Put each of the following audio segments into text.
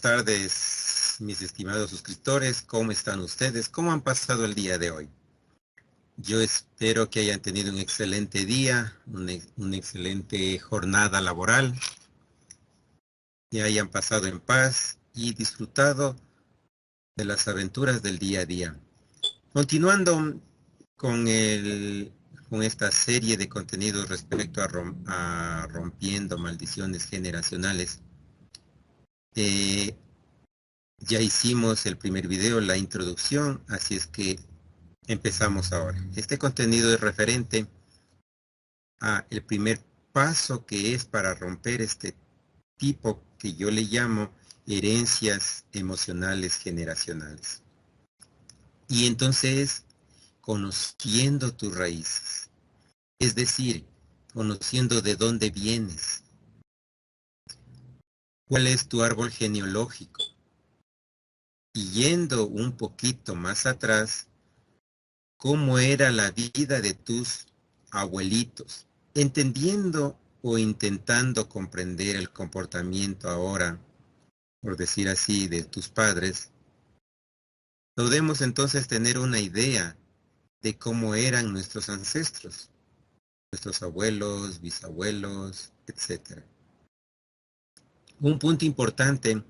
tardes, mis estimados suscriptores. ¿Cómo están ustedes? ¿Cómo han pasado el día de hoy? Yo espero que hayan tenido un excelente día, una excelente jornada laboral, que hayan pasado en paz y disfrutado de las aventuras del día a día. Continuando con esta serie de contenidos respecto a rompiendo maldiciones generacionales, ya hicimos el primer video, la introducción, así es que empezamos ahora. Este contenido es referente a el primer paso que es para romper este tipo que yo le llamo herencias emocionales generacionales. Y entonces, conociendo tus raíces, es decir, conociendo de dónde vienes, cuál es tu árbol genealógico, y yendo un poquito más atrás, cómo era la vida de tus abuelitos, entendiendo o intentando comprender el comportamiento ahora, por decir así, de tus padres, podemos entonces tener una idea de cómo eran nuestros ancestros, nuestros abuelos, bisabuelos, etc. Un punto importante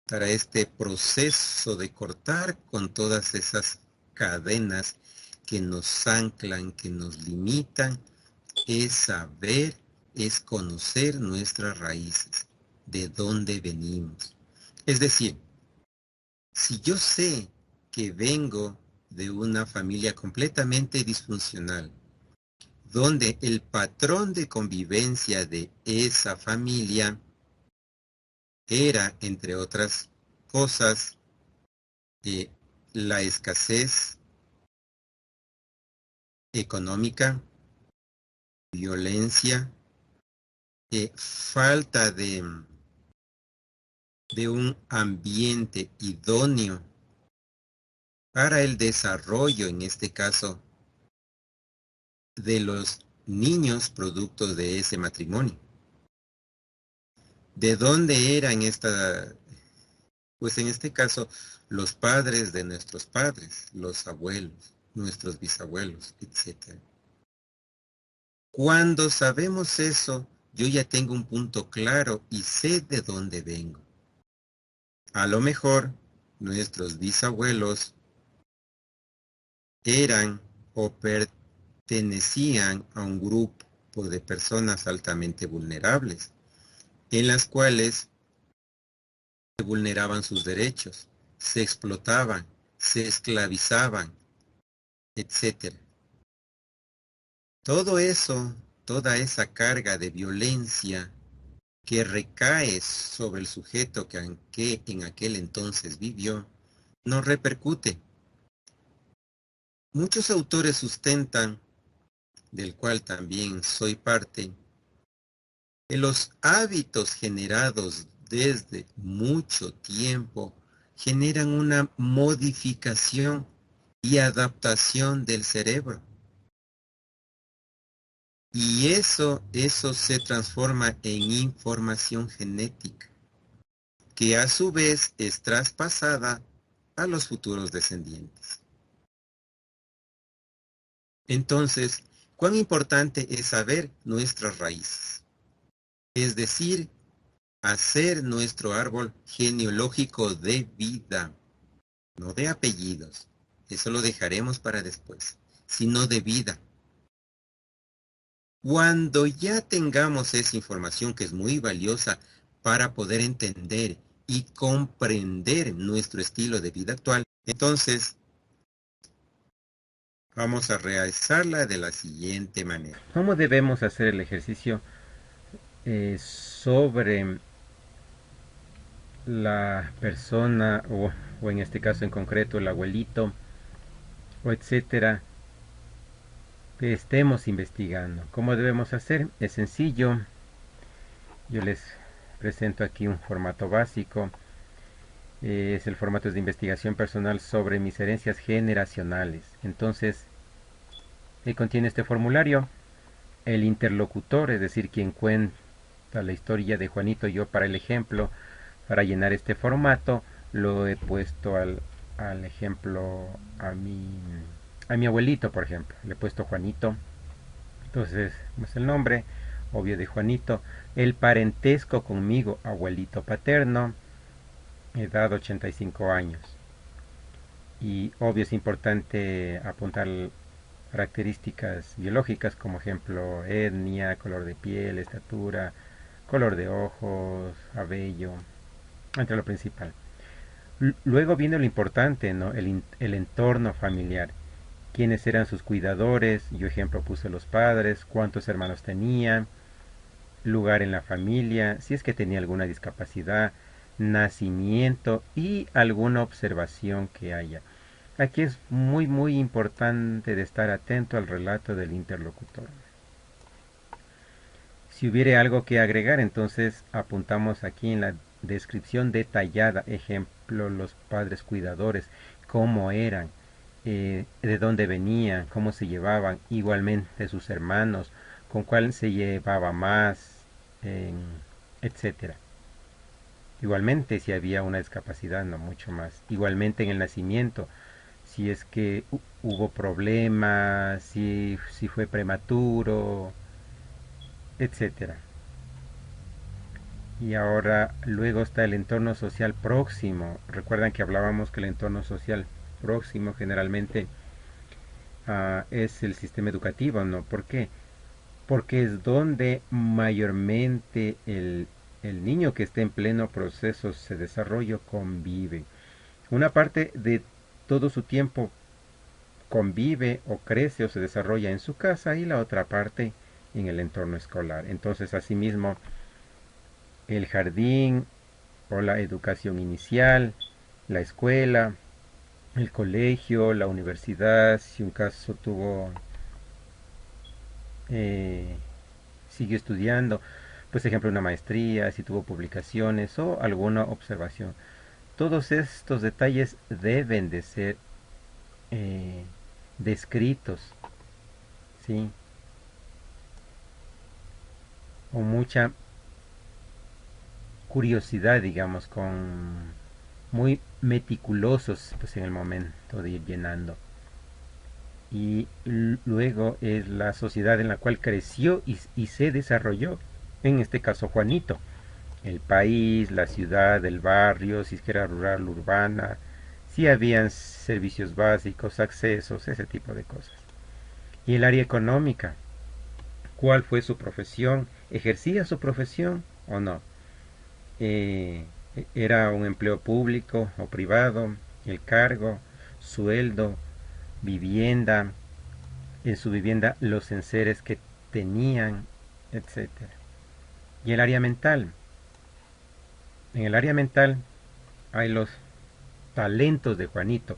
para este proceso de cortar con todas esas cadenas que nos anclan, que nos limitan, es saber, es conocer nuestras raíces, de dónde venimos. Es decir, si yo sé que vengo de una familia completamente disfuncional, donde el patrón de convivencia de esa familia era, entre otras cosas, la escasez económica, violencia, falta de un ambiente idóneo para el desarrollo, en este caso, de los niños producto de ese matrimonio. ¿De dónde eran pues en este caso, los padres de nuestros padres, los abuelos, nuestros bisabuelos, etc.? Cuando sabemos eso, yo ya tengo un punto claro y sé de dónde vengo. A lo mejor, nuestros bisabuelos eran o pertenecían a un grupo de personas altamente vulnerables, en las cuales se vulneraban sus derechos, se explotaban, se esclavizaban, etc. Todo eso, toda esa carga de violencia que recae sobre el sujeto que en aquel entonces vivió, nos repercute. Muchos autores sustentan, del cual también soy parte, que los hábitos generados desde mucho tiempo generan una modificación y adaptación del cerebro. Y eso se transforma en información genética, que a su vez es traspasada a los futuros descendientes. Entonces, ¿cuán importante es saber nuestras raíces? Es decir, hacer nuestro árbol genealógico de vida, no de apellidos, eso lo dejaremos para después, sino de vida. Cuando ya tengamos esa información que es muy valiosa para poder entender y comprender nuestro estilo de vida actual, entonces vamos a realizarla de la siguiente manera. ¿Cómo debemos hacer el ejercicio sobre la persona o en este caso en concreto el abuelito o etcétera que estemos investigando? ¿Cómo debemos hacer? Es sencillo. Yo les presento aquí un formato básico. Es el formato de investigación personal sobre mis herencias generacionales. Entonces, contiene este formulario. El interlocutor, es decir, quien cuenta la historia de Juanito, yo para el ejemplo, Para llenar este formato lo he puesto al ejemplo a mi abuelito, por ejemplo. Le he puesto Juanito. Entonces, es el nombre obvio de Juanito. El parentesco conmigo, abuelito paterno, edad 85 años. Y obvio es importante apuntar características biológicas como ejemplo etnia, color de piel, estatura, color de ojos, cabello, entre lo principal. Luego viene lo importante, ¿no? El entorno familiar. ¿Quiénes eran sus cuidadores? Yo ejemplo puse los padres, cuántos hermanos tenía, lugar en la familia, si es que tenía alguna discapacidad, nacimiento y alguna observación que haya. Aquí es muy importante de estar atento al relato del interlocutor. Si hubiere algo que agregar, entonces apuntamos aquí en la descripción detallada, ejemplo, los padres cuidadores, cómo eran, de dónde venían, cómo se llevaban, igualmente sus hermanos, con cuál se llevaba más, etcétera. Igualmente si había una discapacidad, no mucho más. Igualmente en el nacimiento, si es que hubo problemas, si fue prematuro, etcétera. Y ahora luego está el entorno social próximo. Recuerdan que hablábamos que el entorno social próximo generalmente es el sistema educativo, ¿no? ¿Por qué? Porque es donde mayormente el niño que esté en pleno proceso de desarrollo convive. Una parte de todo su tiempo convive o crece o se desarrolla en su casa y la otra parte en el entorno escolar. Entonces, asimismo, el jardín o la educación inicial, la escuela, el colegio, la universidad, si un caso eh, siguió estudiando, pues ejemplo una maestría, si tuvo publicaciones o alguna observación. Todos estos detalles deben de ser eh, descritos, ¿sí? O mucha curiosidad, digamos, con muy meticulosos pues en el momento de ir llenando. Y luego es la sociedad en la cual creció y se desarrolló, en este caso Juanito, el país, la ciudad, el barrio, si es que era rural, urbana, si habían servicios básicos, accesos, ese tipo de cosas. Y el área económica, ¿cuál fue su profesión? ¿Ejercía su profesión o no? Eh, ¿Era un empleo público o privado? El cargo, sueldo, vivienda, en su vivienda los enseres que tenían, etcétera. Y el área mental. En el área mental hay los talentos de Juanito.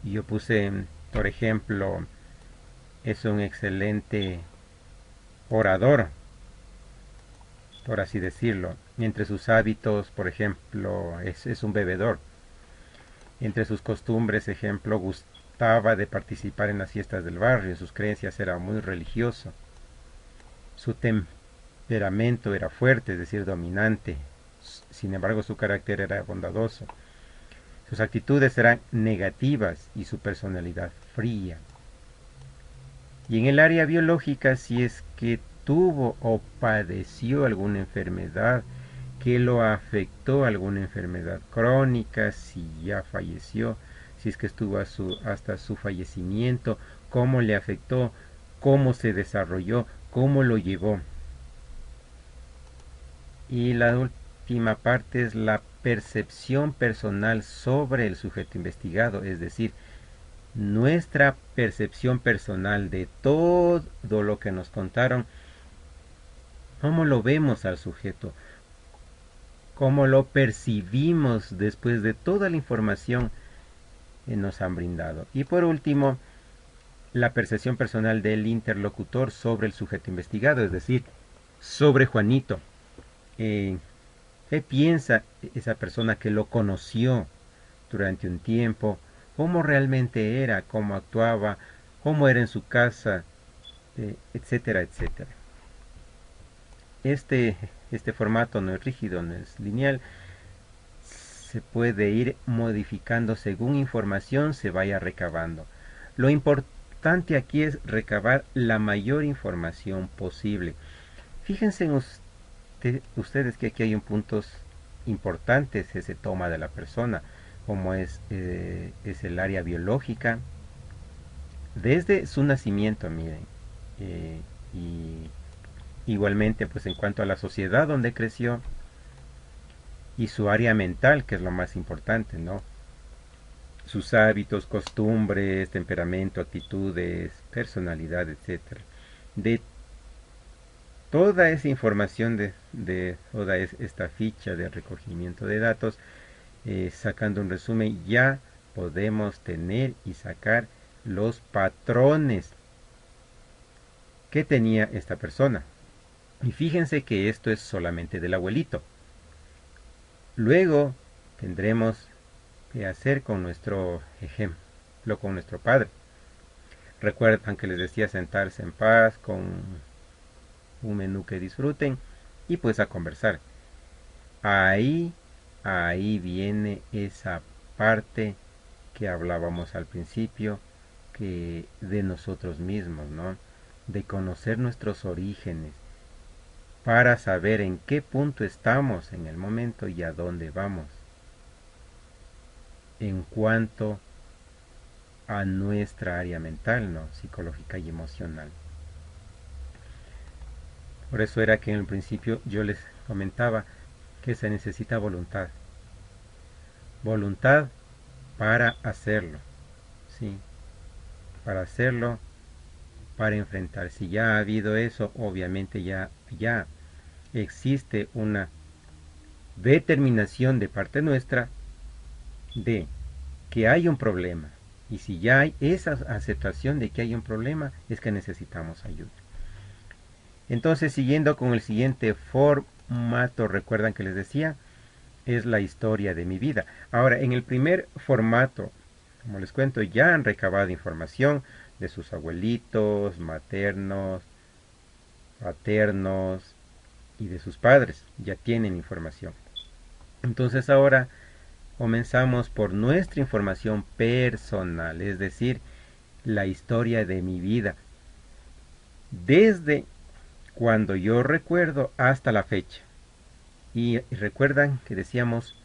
Yo puse, por ejemplo, es un excelente orador, por así decirlo. Entre sus hábitos, por ejemplo, es un bebedor. Entre sus costumbres, ejemplo, gustaba de participar en las fiestas del barrio. Sus creencias era muy religioso. Su temperamento era fuerte, es decir, dominante. Sin embargo, su carácter era bondadoso. Sus actitudes eran negativas y su personalidad fría. Y en el área biológica, si es que tuvo o padeció alguna enfermedad que lo afectó, alguna enfermedad crónica, si ya falleció, si es que estuvo hasta su fallecimiento, cómo le afectó, cómo se desarrolló, cómo lo llevó. Y la última parte es la percepción personal sobre el sujeto investigado, es decir, nuestra percepción personal de todo lo que nos contaron, cómo lo vemos al sujeto, cómo lo percibimos después de toda la información que nos han brindado. Y por último, la percepción personal del interlocutor sobre el sujeto investigado, es decir, sobre Juanito. ¿Qué piensa esa persona que lo conoció durante un tiempo? ¿Cómo realmente era? ¿Cómo actuaba? ¿Cómo era en su casa? Etcétera, etcétera. Este formato no es rígido, no es lineal. se puede ir modificando según información se vaya recabando. Lo importante aquí es recabar la mayor información posible. Fíjense en ustedes que aquí hay un puntos importantes, ese toma de la persona, como es el área biológica, desde su nacimiento, miren, y igualmente pues en cuanto a la sociedad donde creció, y su área mental, que es lo más importante, ¿no? Sus hábitos, costumbres, temperamento, actitudes, personalidad, etcétera. De toda esa información de toda esta ficha de recogimiento de datos, sacando un resumen, ya podemos tener y sacar los patrones que tenía esta persona. Y fíjense que esto es solamente del abuelito. Luego tendremos que hacer con nuestro ejemplo, con nuestro padre. Recuerdan que les decía sentarse en paz con un menú que disfruten y pues a conversar. Ahí viene esa parte que hablábamos al principio, que de nosotros mismos, ¿no? De conocer nuestros orígenes para saber en qué punto estamos en el momento y a dónde vamos. En cuanto a nuestra área mental, ¿no? Psicológica y emocional. Por eso era que en el principio yo les comentaba que se necesita voluntad. Voluntad para hacerlo, ¿sí? Para hacerlo, para enfrentar. Si ya ha habido eso, obviamente ya existe una determinación de parte nuestra de que hay un problema. Y si ya hay esa aceptación de que hay un problema, es que necesitamos ayuda. Entonces, siguiendo con el siguiente formato, recuerdan que les decía, es la historia de mi vida. Ahora, en el primer formato, como les cuento, ya han recabado información de sus abuelitos, maternos, paternos y de sus padres. Ya tienen información. Entonces ahora comenzamos por nuestra información personal, es decir, la historia de mi vida. Desde cuando yo recuerdo hasta la fecha. Y recuerdan que decíamos,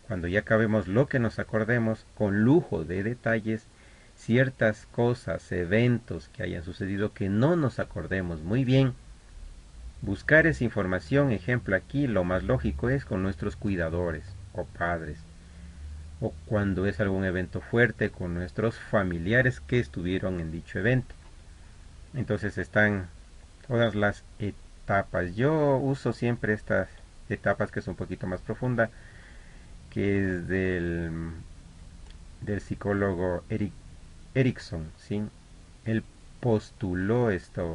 cuando ya acabemos lo que nos acordemos, con lujo de detalles, ciertas cosas, eventos que hayan sucedido que no nos acordemos muy bien, buscar esa información, ejemplo aquí, lo más lógico es con nuestros cuidadores o padres, o cuando es algún evento fuerte con nuestros familiares que estuvieron en dicho evento. Entonces están todas las etapas. Yo uso siempre estas etapas que es un poquito más profunda, que es del psicólogo Erickson, ¿sí? Él postuló estas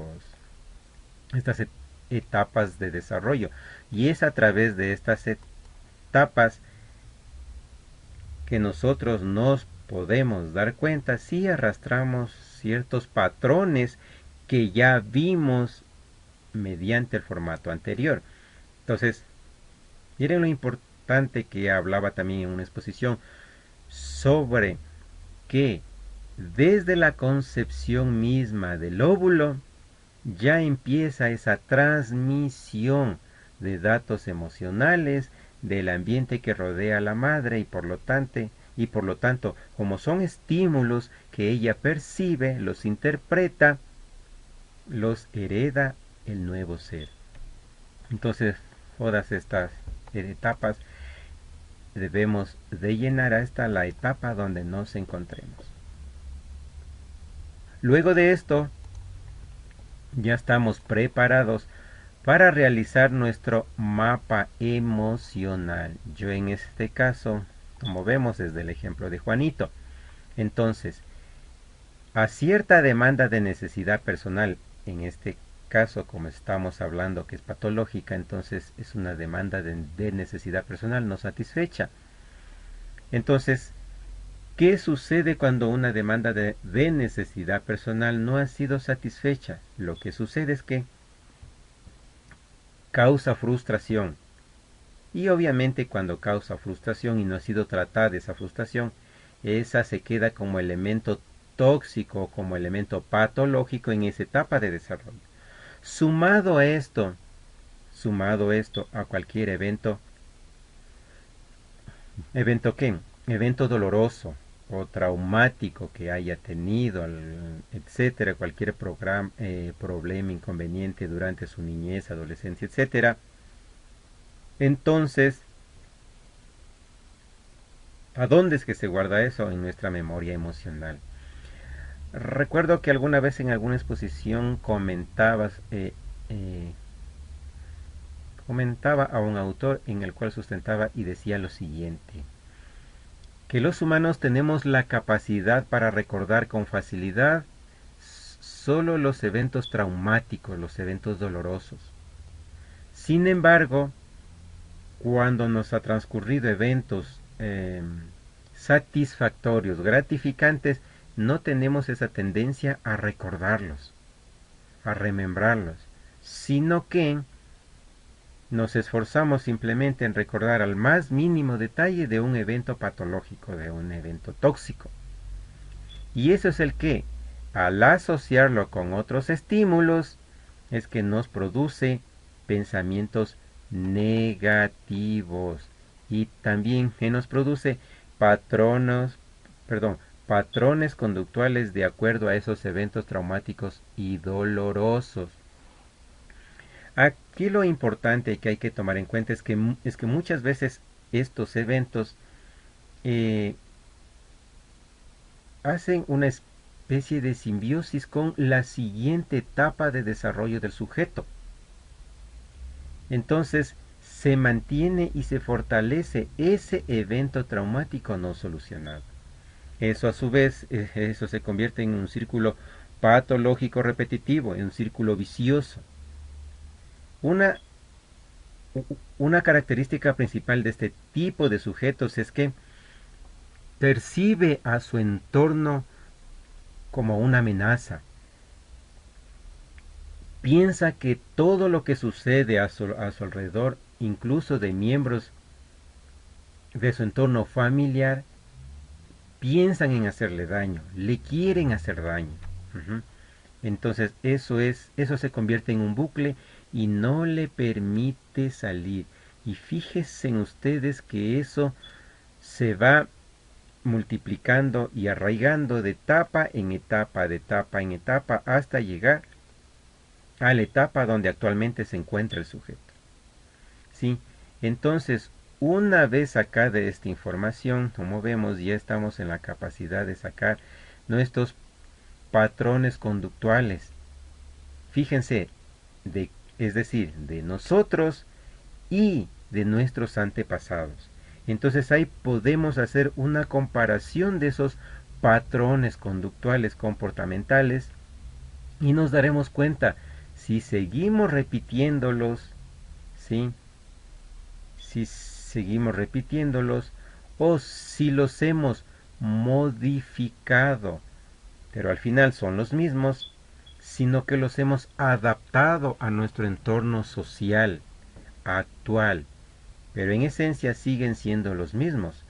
etapas de desarrollo y es a través de estas etapas que nosotros nos podemos dar cuenta si arrastramos ciertos patrones que ya vimos mediante el formato anterior. Entonces, miren lo importante que hablaba también en una exposición sobre que desde la concepción misma del óvulo ya empieza esa transmisión de datos emocionales del ambiente que rodea a la madre y por lo tanto, como son estímulos que ella percibe, los interpreta, los hereda el nuevo ser. Entonces, todas estas etapas debemos de llenar hasta la etapa donde nos encontremos. Luego de esto, ya estamos preparados para realizar nuestro mapa emocional. Yo en este caso, como vemos desde el ejemplo de Juanito, entonces, a cierta demanda de necesidad personal, en este caso como estamos hablando que es patológica, entonces es una demanda de necesidad personal no satisfecha. Entonces, ¿qué sucede cuando una demanda de necesidad personal no ha sido satisfecha? Lo que sucede es que causa frustración Y obviamente cuando causa frustración y no ha sido tratada esa frustración, esa se queda como elemento tóxico, como elemento patológico en esa etapa de desarrollo. Sumado a esto, a cualquier evento, ¿evento qué? Evento doloroso o traumático que haya tenido, etcétera, cualquier problema, inconveniente durante su niñez, adolescencia, etcétera. Entonces, ¿a dónde es que se guarda eso? En nuestra memoria emocional. Recuerdo que alguna vez en alguna exposición eh, comentaba a un autor en el cual sustentaba y decía lo siguiente, que los humanos tenemos la capacidad para recordar con facilidad solo los eventos traumáticos, los eventos dolorosos. Sin embargo, cuando nos ha transcurrido eventos satisfactorios, gratificantes, no tenemos esa tendencia a recordarlos, a remembrarlos, sino que nos esforzamos simplemente en recordar al más mínimo detalle de un evento patológico, de un evento tóxico. Y eso es el que, al asociarlo con otros estímulos, es que nos produce pensamientos negativos y también que nos produce patronos, patrones conductuales de acuerdo a esos eventos traumáticos y dolorosos. Aquí lo importante que hay que tomar en cuenta es que muchas veces estos eventos eh, hacen una especie de simbiosis con la siguiente etapa de desarrollo del sujeto. Entonces se mantiene y se fortalece ese evento traumático no solucionado. Eso a su vez, eso se convierte en un círculo patológico repetitivo, en un círculo vicioso. Una, una característica principal de este tipo de sujetos es que percibe a su entorno como una amenaza. Piensa que todo lo que sucede a su alrededor, incluso de miembros de su entorno familiar, piensan en hacerle daño, le quieren hacer daño. Uh-huh. Entonces eso se convierte en un bucle y no le permite salir. Y fíjense en ustedes que eso se va multiplicando y arraigando de etapa en etapa, de etapa en etapa, hasta llegar a la etapa donde actualmente se encuentra el sujeto. ¿Sí? Entonces, una vez sacada esta información, como vemos, ya estamos en la capacidad de sacar nuestros patrones conductuales. Fíjense, es decir, de nosotros y de nuestros antepasados. Entonces ahí podemos hacer una comparación de esos patrones conductuales comportamentales y nos daremos cuenta si seguimos repitiéndolos, ¿sí? Si seguimos repitiéndolos o si los hemos modificado, pero al final son los mismos, sino que los hemos adaptado a nuestro entorno social actual, pero en esencia siguen siendo los mismos.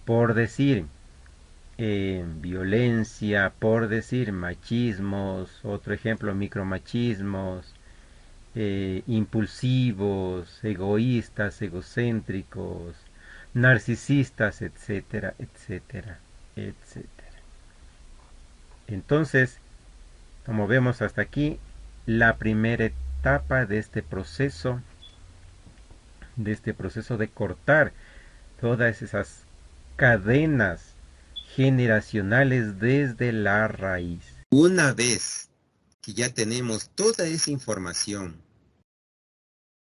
Por decir violencia, por decir machismos, otro ejemplo, micromachismos, impulsivos, egoístas, egocéntricos, narcisistas, etcétera, etcétera, etcétera. Entonces, como vemos hasta aquí, la primera etapa de este proceso de cortar todas esas cadenas generacionales desde la raíz. Una vez que ya tenemos toda esa información,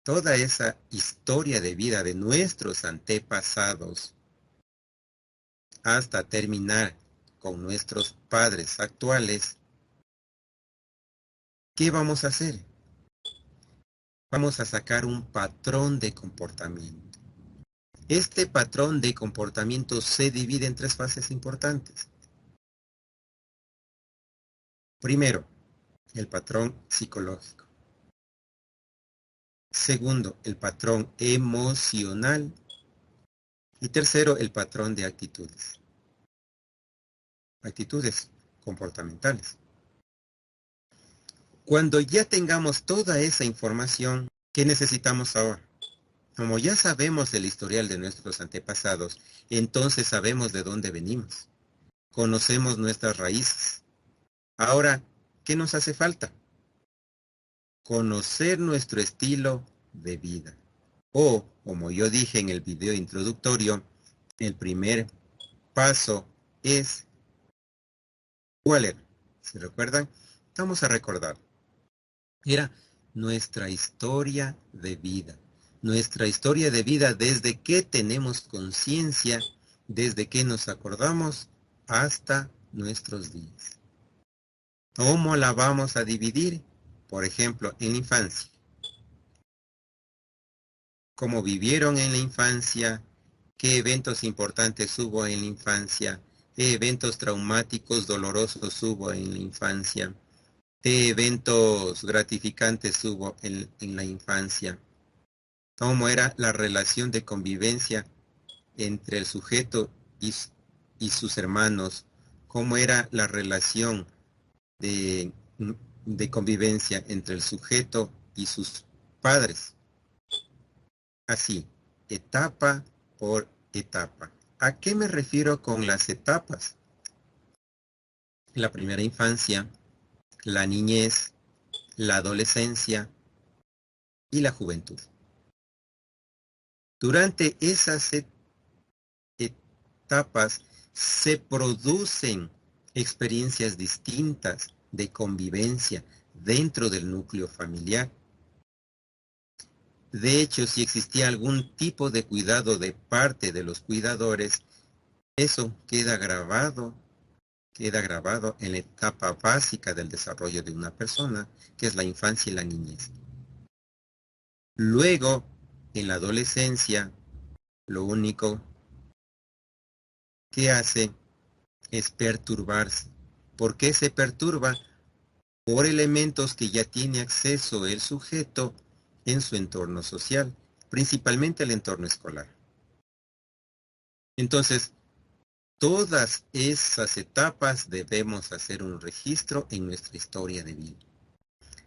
toda esa historia de vida de nuestros antepasados, hasta terminar con nuestros padres actuales, ¿qué vamos a hacer? Vamos a sacar un patrón de comportamiento. Este patrón de comportamiento se divide en tres fases importantes. Primero, el patrón psicológico. Segundo, el patrón emocional. Y tercero, el patrón de actitudes. Actitudes comportamentales. Cuando ya tengamos toda esa información, ¿qué necesitamos ahora? Como ya sabemos el historial de nuestros antepasados, entonces sabemos de dónde venimos. Conocemos nuestras raíces. Ahora, ¿qué nos hace falta? Conocer nuestro estilo de vida. O, como yo dije en el video introductorio, el primer paso es, ¿cuál era? ¿Se recuerdan? Vamos a recordar. Era nuestra historia de vida. Nuestra historia de vida desde que tenemos conciencia, desde que nos acordamos hasta nuestros días. ¿Cómo la vamos a dividir? Por ejemplo, en la infancia. ¿Cómo vivieron en la infancia? ¿Qué eventos importantes hubo en la infancia? ¿Qué eventos traumáticos, dolorosos hubo en la infancia? ¿Qué eventos gratificantes hubo en la infancia? ¿Cómo era la relación de convivencia entre el sujeto y sus hermanos? ¿Cómo era la relación de, de convivencia entre el sujeto y sus padres? Así, etapa por etapa. ¿A qué me refiero con las etapas? La primera infancia, la niñez, la adolescencia y la juventud. Durante esas etapas se producen experiencias distintas de convivencia dentro del núcleo familiar. De hecho, si existía algún tipo de cuidado de parte de los cuidadores, eso queda grabado en la etapa básica del desarrollo de una persona, que es la infancia y la niñez. Luego, en la adolescencia, lo único que hace es perturbarse. ¿Por qué se perturba? Por elementos que ya tiene acceso el sujeto en su entorno social, principalmente el entorno escolar. Entonces, todas esas etapas debemos hacer un registro en nuestra historia de vida.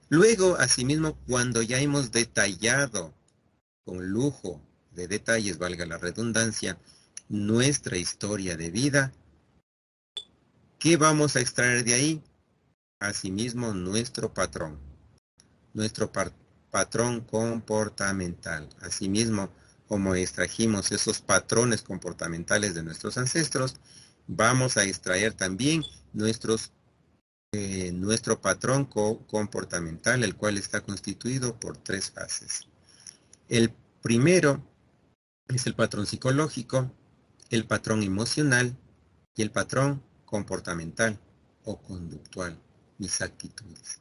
Luego, asimismo, cuando ya hemos detallado con lujo de detalles, valga la redundancia, nuestra historia de vida, ¿qué vamos a extraer de ahí? Asimismo, nuestro patrón comportamental. Asimismo, como extrajimos esos patrones comportamentales de nuestros ancestros, vamos a extraer también nuestro patrón comportamental, el cual está constituido por 3 fases. El primero es el patrón psicológico, el patrón emocional y el patrón comportamental o conductual, mis actitudes.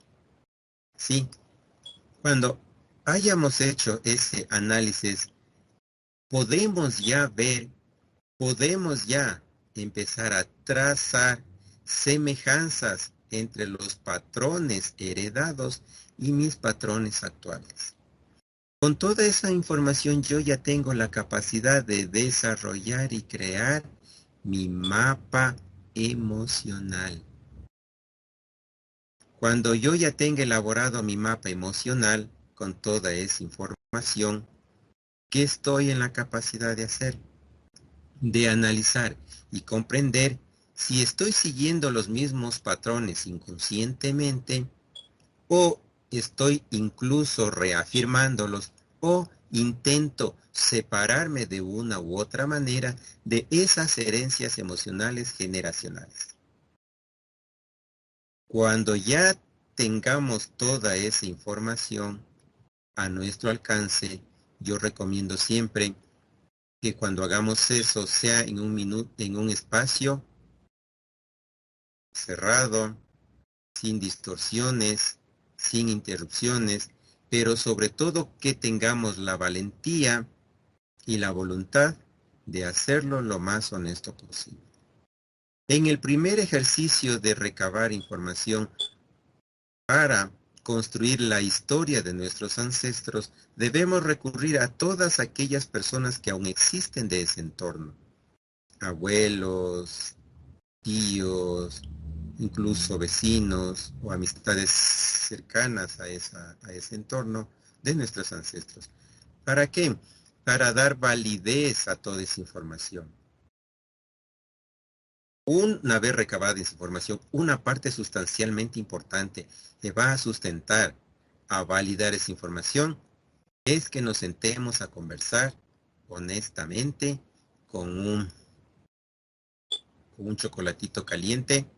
Sí, cuando hayamos hecho ese análisis, podemos ya empezar a trazar semejanzas entre los patrones heredados y mis patrones actuales. Con toda esa información yo ya tengo la capacidad de desarrollar y crear mi mapa emocional. Cuando yo ya tenga elaborado mi mapa emocional con toda esa información, ¿qué estoy en la capacidad de hacer? De analizar y comprender si estoy siguiendo los mismos patrones inconscientemente o estoy incluso reafirmándolos o intento separarme de una u otra manera de esas herencias emocionales generacionales. Cuando ya tengamos toda esa información a nuestro alcance, yo recomiendo siempre que cuando hagamos eso sea en un espacio cerrado, sin distorsiones, sin interrupciones, pero sobre todo que tengamos la valentía y la voluntad de hacerlo lo más honesto posible. En el primer ejercicio de recabar información para construir la historia de nuestros ancestros, debemos recurrir a todas aquellas personas que aún existen de ese entorno. Abuelos, tíos, incluso vecinos o amistades cercanas a ese entorno de nuestros ancestros. ¿Para qué? Para dar validez a toda esa información. Una vez recabada esa información, una parte sustancialmente importante que va a sustentar, a validar esa información, es que nos sentemos a conversar honestamente con un chocolatito caliente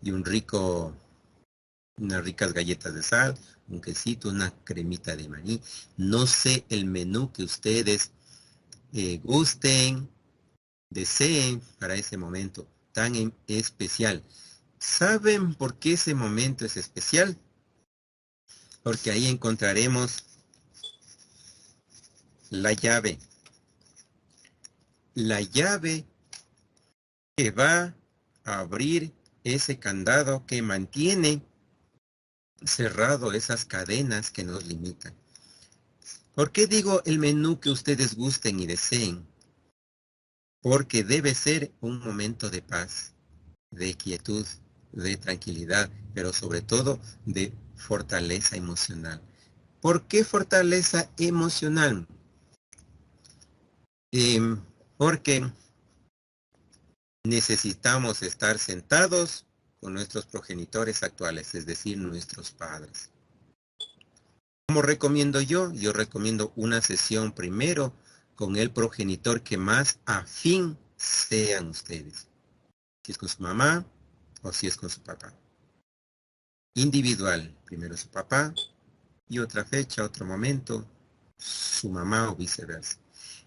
y unas ricas galletas de sal, un quesito, una cremita de maní. No sé el menú que ustedes gusten, deseen para ese momento tan especial. ¿Saben por qué ese momento es especial? Porque ahí encontraremos la llave. La llave que va a abrir ese candado que mantiene cerrado esas cadenas que nos limitan. ¿Por qué digo el menú que ustedes gusten y deseen? Porque debe ser un momento de paz, de quietud, de tranquilidad, pero sobre todo de fortaleza emocional. ¿Por qué fortaleza emocional? Porque necesitamos estar sentados con nuestros progenitores actuales, es decir, nuestros padres. ¿Cómo recomiendo yo? Yo recomiendo una sesión primero con el progenitor que más afín sean ustedes. Si es con su mamá o si es con su papá. Individual, primero su papá y otra fecha, otro momento, su mamá o viceversa.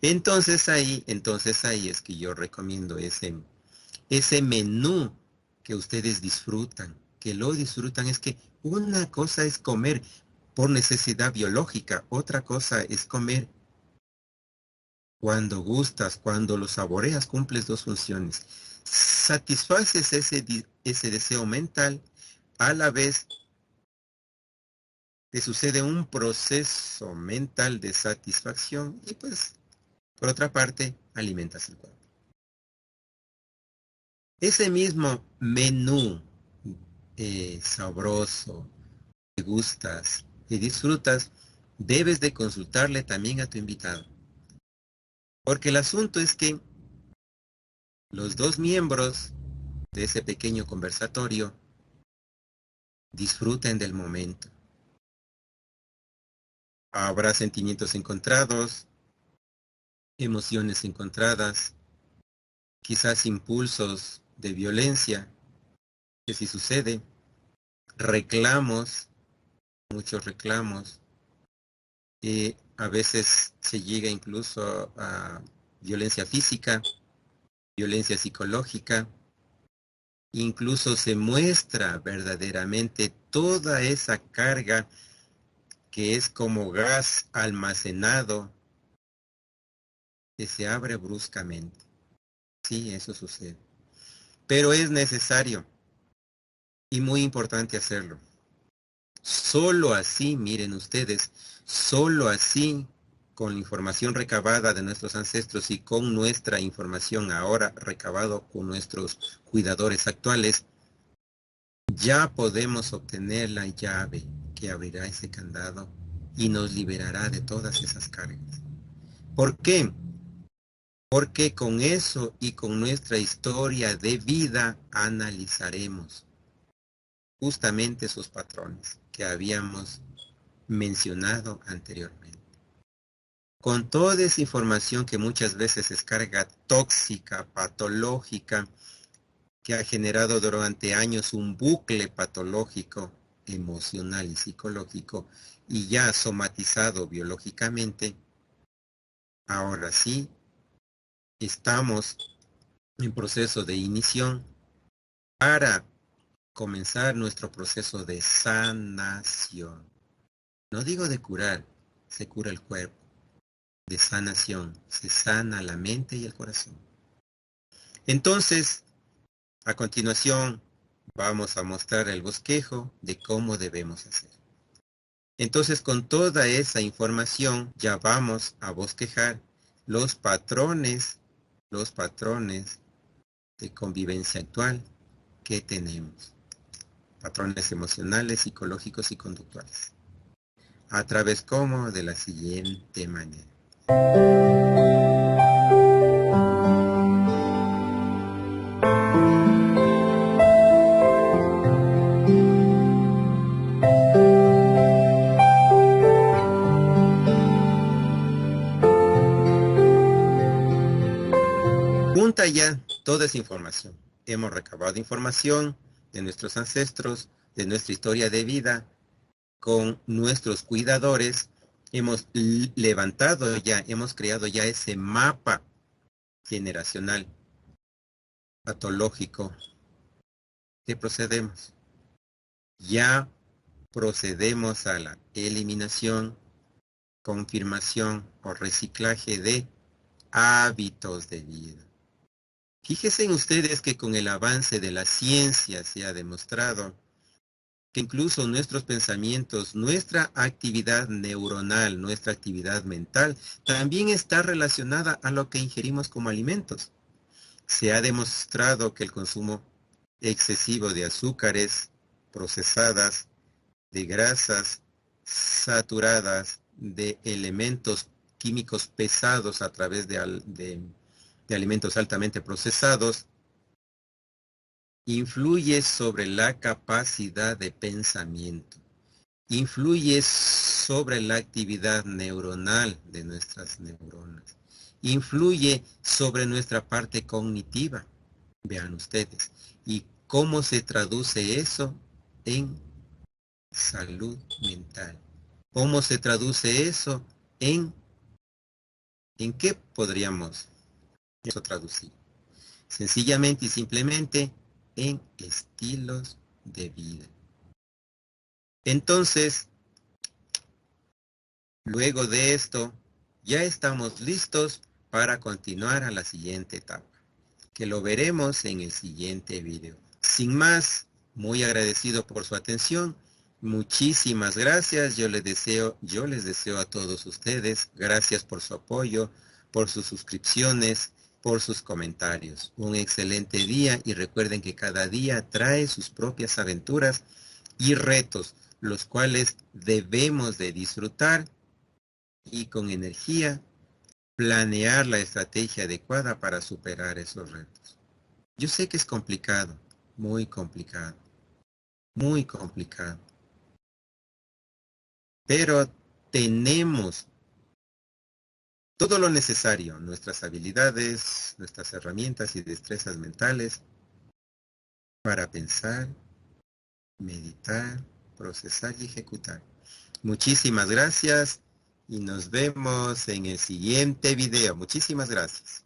Entonces ahí es que yo recomiendo ese menú que ustedes disfrutan, que lo disfrutan. Es que una cosa es comer por necesidad biológica, otra cosa es comer cuando gustas, cuando lo saboreas, cumples dos funciones. Satisfaces ese deseo mental, a la vez te sucede un proceso mental de satisfacción y pues, por otra parte, alimentas el cuerpo. Ese mismo menú sabroso, que gustas y disfrutas, debes de consultarle también a tu invitado. Porque el asunto es que los dos miembros de ese pequeño conversatorio disfruten del momento. Habrá sentimientos encontrados, emociones encontradas, quizás impulsos de violencia, que si sucede, reclamos, muchos reclamos, y a veces se llega incluso a violencia física, violencia psicológica, incluso se muestra verdaderamente toda esa carga que es como gas almacenado que se abre bruscamente. Sí, eso sucede. Pero es necesario y muy importante hacerlo. Solo así, miren ustedes, solo así, con la información recabada de nuestros ancestros y con nuestra información ahora recabado con nuestros cuidadores actuales, ya podemos obtener la llave que abrirá ese candado y nos liberará de todas esas cargas. ¿Por qué? Porque con eso y con nuestra historia de vida analizaremos justamente esos patrones que habíamos mencionado anteriormente. Con toda esa información que muchas veces es carga tóxica, patológica, que ha generado durante años un bucle patológico, emocional y psicológico, y ya somatizado biológicamente, ahora sí estamos en proceso de inición para comenzar nuestro proceso de sanación. No digo de curar, se cura el cuerpo. De sanación, se sana la mente y el corazón. Entonces, a continuación, vamos a mostrar el bosquejo de cómo debemos hacer. Entonces, con toda esa información, ya vamos a bosquejar los patrones de convivencia actual que tenemos. Patrones emocionales, psicológicos y conductuales. A través como de la siguiente manera. Junta ya toda esa información. Hemos recabado información de nuestros ancestros, de nuestra historia de vida, con nuestros cuidadores. Hemos levantado ya, hemos creado ya ese mapa generacional, patológico. ¿Qué procedemos? Ya procedemos a la eliminación, confirmación o reciclaje de hábitos de vida. Fíjense en ustedes que con el avance de la ciencia se ha demostrado que incluso nuestros pensamientos, nuestra actividad neuronal, nuestra actividad mental, también está relacionada a lo que ingerimos como alimentos. Se ha demostrado que el consumo excesivo de azúcares procesadas, de grasas saturadas, de elementos químicos pesados a través de alimentos altamente procesados, influye sobre la capacidad de pensamiento, influye sobre la actividad neuronal de nuestras neuronas, influye sobre nuestra parte cognitiva. Vean ustedes, ¿y cómo se traduce eso en salud mental? ¿Cómo se traduce eso en qué podríamos eso traducir? Sencillamente y simplemente en estilos de vida. Entonces, luego de esto, ya estamos listos para continuar a la siguiente etapa, que lo veremos en el siguiente video. Sin más, muy agradecido por su atención. Muchísimas gracias. Yo les deseo a todos ustedes, gracias por su apoyo, por sus suscripciones, por sus comentarios. Un excelente día y recuerden que cada día trae sus propias aventuras y retos, los cuales debemos de disfrutar y con energía planear la estrategia adecuada para superar esos retos. Yo sé que es complicado, muy complicado, muy complicado. Pero tenemos todo lo necesario, nuestras habilidades, nuestras herramientas y destrezas mentales para pensar, meditar, procesar y ejecutar. Muchísimas gracias y nos vemos en el siguiente video. Muchísimas gracias.